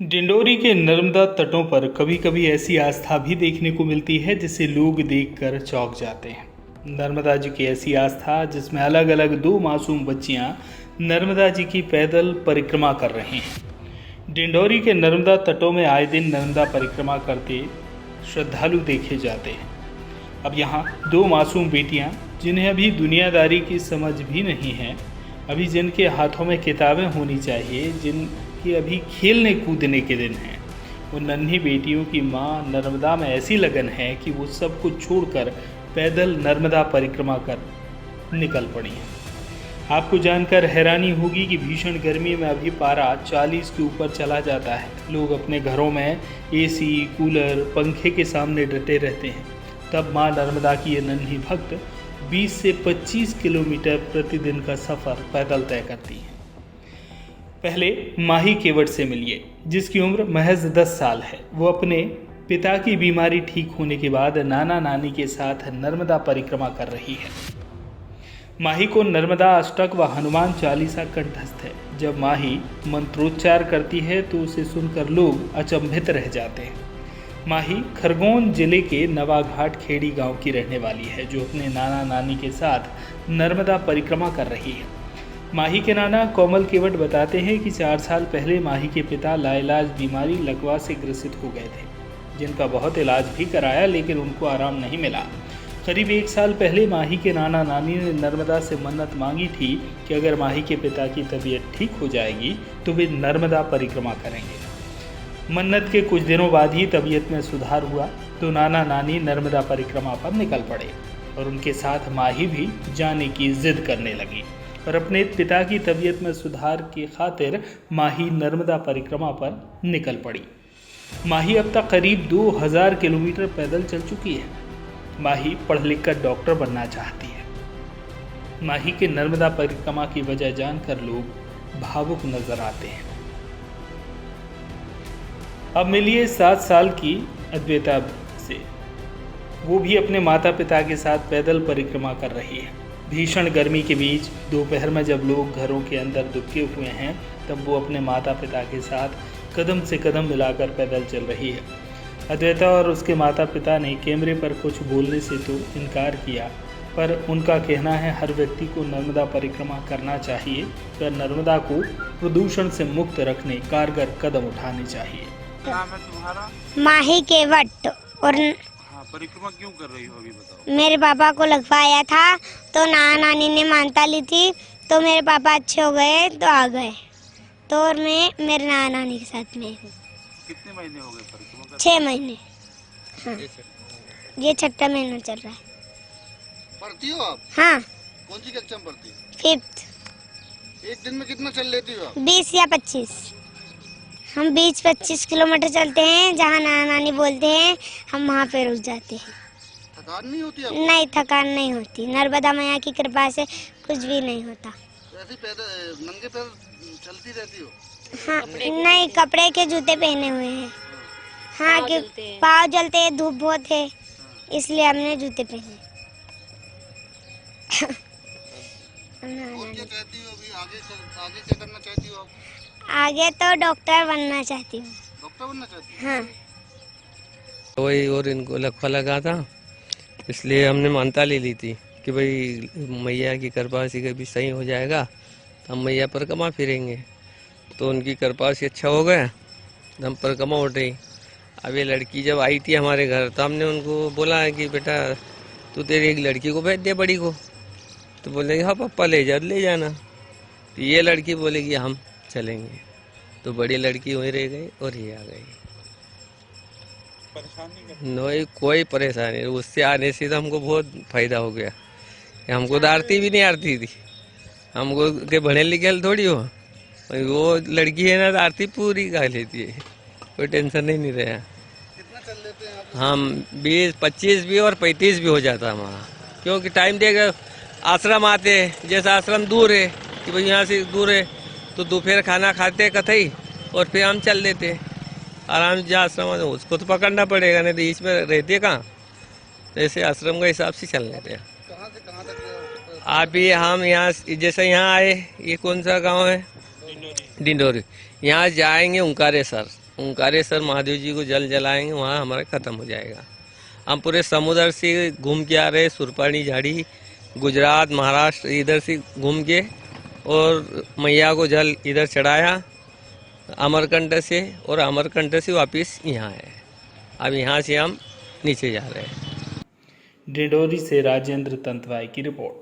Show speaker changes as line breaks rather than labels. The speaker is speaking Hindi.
डिंडोरी के नर्मदा तटों पर कभी कभी ऐसी आस्था भी देखने को मिलती है जिसे लोग देखकर चौंक जाते हैं। नर्मदा जी की ऐसी आस्था जिसमें अलग अलग 2 मासूम बच्चियां नर्मदा जी की पैदल परिक्रमा कर रही हैं। डिंडोरी के नर्मदा तटों में आए दिन नर्मदा परिक्रमा करते श्रद्धालु देखे जाते हैं। अब यहाँ 2 मासूम बेटियां जिन्हें अभी दुनियादारी की समझ भी नहीं है, अभी जिनके हाथों में किताबें होनी चाहिए, जिनके अभी खेलने कूदने के दिन हैं, उन नन्ही बेटियों की माँ नर्मदा में ऐसी लगन है कि वो सब कुछ छोड़कर पैदल नर्मदा परिक्रमा कर निकल पड़ी हैं। आपको जानकर हैरानी होगी कि भीषण गर्मी में अभी पारा 40 के ऊपर चला जाता है। लोग अपने घरों में एसी, कूलर, पंखे के सामने डटे रहते हैं। तब माँ नर्मदा की ये नन्ही भक्त 20 से 25 किलोमीटर प्रतिदिन का सफ़र पैदल तय करती है। पहले माही केवट से मिलिए, जिसकी उम्र महज 10 साल है। वो अपने पिता की बीमारी ठीक होने के बाद नाना नानी के साथ नर्मदा परिक्रमा कर रही है। माही को नर्मदा अष्टक व हनुमान चालीसा कंठस्थ है। जब माही मंत्रोच्चार करती है तो उसे सुनकर लोग अचंभित रह जाते हैं। माही खरगोन जिले के नवाघाट खेड़ी गांव की रहने वाली है, जो अपने नाना नानी के साथ नर्मदा परिक्रमा कर रही है। माही के नाना कोमल केवट बताते हैं कि 4 साल पहले माही के पिता लाइलाज बीमारी लकवा से ग्रसित हो गए थे, जिनका बहुत इलाज भी कराया लेकिन उनको आराम नहीं मिला। करीब 1 साल पहले माही के नाना नानी ने नर्मदा से मन्नत मांगी थी कि अगर माही के पिता की तबीयत ठीक हो जाएगी तो वे नर्मदा परिक्रमा करेंगे। मन्नत के कुछ दिनों बाद ही तबीयत में सुधार हुआ तो नाना नानी नर्मदा परिक्रमा पर निकल पड़े और उनके साथ माही भी जाने की जिद करने लगी और अपने पिता की तबीयत में सुधार की खातिर माही नर्मदा परिक्रमा पर निकल पड़ी। माही अब तक करीब 2000 किलोमीटर पैदल चल चुकी है। माही पढ़ लिख कर डॉक्टर बनना चाहती है। माही के नर्मदा परिक्रमा की वजह जानकर लोग भावुक नजर आते हैं। अब मिलिए 7 साल की अद्वैता से। वो भी अपने माता पिता के साथ पैदल परिक्रमा कर रही है। भीषण गर्मी के बीच दोपहर में जब लोग घरों के अंदर दुबके हुए हैं, तब वो अपने माता पिता के साथ कदम से कदम मिलाकर पैदल चल रही है। अद्वैता और उसके माता पिता ने कैमरे पर कुछ बोलने से तो इनकार किया, पर उनका कहना है हर व्यक्ति को नर्मदा परिक्रमा करना चाहिए और नर्मदा को प्रदूषण से मुक्त रखने कारगर कदम उठाने चाहिए।
नाम है तुम्हारा?
माही केवट। और
हाँ, परिक्रमा क्यों कर रही हो अभी बताओ।
मेरे पापा को लगवाया था तो नाना नानी ने मानता ली थी, तो मेरे पापा अच्छे हो गए तो आ गए, तो और मैं मेरे नाना नानी के साथ में हूँ।
कितने महीने हो गए परिक्रमा करते?
6 महीने। हाँ, ये 6ठा महीना चल रहा है।
पढ़ती हो आप?
हाँ।
कौन सी कक्षा में पढ़ती हो?
5th।
एक दिन में कितना चल लेती हो आप?
20 या 25। हम 20-25 किलोमीटर चलते हैं। जहाँ नाना नानी बोलते हैं हम वहाँ पे रुक जाते हैं।
थकान नहीं होती आपको?
नहीं, थकान नहीं होती। नर्मदा मैया की कृपा से कुछ भी नहीं होता।
ऐसे पैदल नंगे पैर चलती रहती हो?
हाँ, नहीं, कपड़े के जूते पहने हुए हैं। हाँ, कि पाँव जलते हैं, धूप बहुत है, इसलिए हमने जूते पहने।
और क्या चाहती हो अभी आगे क्या करना चाहती हो आप?
आगे तो डॉक्टर बनना चाहती हूँ।
डॉक्टर बनना चाहती हो?
हाँ।
वही और इनको लकवा लगा था, इसलिए हमने मानता ले ली थी कि भाई मैया की कृपा से कभी सही हो जाएगा तो हम मैया परिक्रमा फिरेंगे। तो उनकी कृपा से अच्छा हो गया, हम परिक्रमा उठ रही। अब ये लड़की जब आई थी हमारे घर तो हमने उनको बोला है कि बेटा तू तेरी एक लड़की को भेज दे बड़ी को। तो बोलेंगे हाँ पापा ले जाना। तो ये लड़की बोलेगी हम चलेंगे। तो बड़ी लड़की वहीं रह गई और ये आ गई। नहीं, कोई परेशानी नहीं। उससे आने से तो हमको बहुत फायदा हो गया। हमको तो आरती भी नहीं आती थी। हमको के बढ़े लिखे थोड़ी हो, वो लड़की है ना तो आरती पूरी गा लेती है, कोई टेंशन नहीं रहा।
कितना चल लेते हैं आप?
हम 20-25 भी और 35 भी हो जाता हमारा, क्योंकि टाइम देगा। आश्रम आते, जैसा आश्रम दूर है कि भाई यहाँ से दूर है, तो दोपहर खाना खाते कथई और फिर हम चल देते आराम से। जहाँ आश्रम आते उसको तो पकड़ना पड़ेगा, नहीं तो इसमें रहते कहाँ। तो ऐसे आश्रम के हिसाब से चल लेते हैं।
कहाँ से कहाँ तक?
आप ही हम यहाँ जैसे यहाँ आए, ये कौन सा गांव है? डिंडोरी। यहाँ जाएंगे ओंकारेश्वर महादेव जी को जल जलाएंगे, वहाँ हमारा खत्म हो जाएगा। हम पूरे समुद्र से घूम के आ रहे, सुरपानी झाड़ी, गुजरात, महाराष्ट्र, इधर से घूम के और मैया को जल इधर चढ़ाया अमरकंटक से, और अमरकंटक से वापस यहाँ है। अब यहाँ से हम नीचे जा रहे हैं।
डिंडोरी से राजेंद्र तंतवाई की रिपोर्ट।